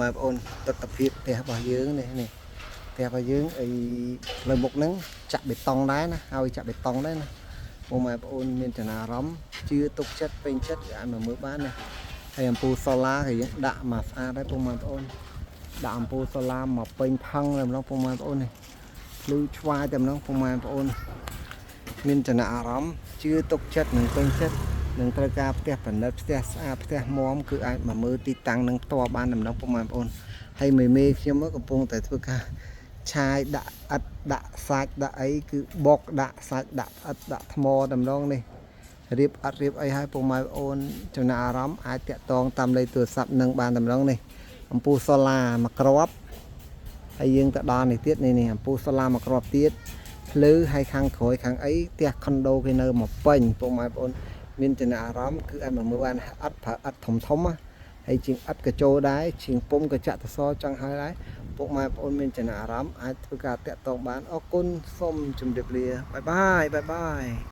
mà ôn tập tập hiệp thì bảo dưỡng này này thì bảo dưỡng ấy lời một nắng chạm bê tông đá nè ao chạm bê tông đấy nè mà ôn nên là rắm chưa tục chất bên chất ăn mà mới bán này hay làm pu solar thì đạm mà pha đấy mà ôn đạm pu solar mà bên phăng làm nó mà ôn này lưu choa tầm nó mà ôn nên là rắm chưa tục chất mình bên chất nâng tơ caផ្ទះផលិតផ្ទះស្អាតផ្ទះមុំគឺអាចមកមើលទីតាំងនឹងផ្ទាល់បានដំណឹងពុកម៉ែបងប្អូនហើយមេខ្ញុំកំពុងតែធ្វើការឆាយដាក់អិតដាក់សាច់ដាក់អីគឺបុកដាក់សាច់ដាក់អិតដាក់ថ្មដំណងនេះរៀបអិតរៀបអីឲ្យពុកម៉ែបងប្អូនចំណាអារម្មណ៍អាចតាក់ទងតាមលេខទូរស័ព្ទនឹងបានដំណងនេះអំពូសូឡាមួយគ្រាប់ហើយយើងទៅដល់នេះទៀតនេះអំពូសូឡាមួយគ្រាប់ទៀតភ្លឺហើយខាងក្រោយខាងអីផ្ទះខុនដូគេនៅមកពេញពុកម៉ែបងប្អូនមានចំណាអារម្មណ៍គឺឲ្យមកមើលបានអត់ប្រើអត់ធំហើយជាងអត់កញ្ចោដែរជាងពុំកញ្ចាក់តសចង់ហើយដែរពុកម៉ែបងប្អូនមានចំណាអារម្មណ៍អាចធ្វើការតាក់ទងបានអរគុណសូមជម្រាបលាបាយបាយ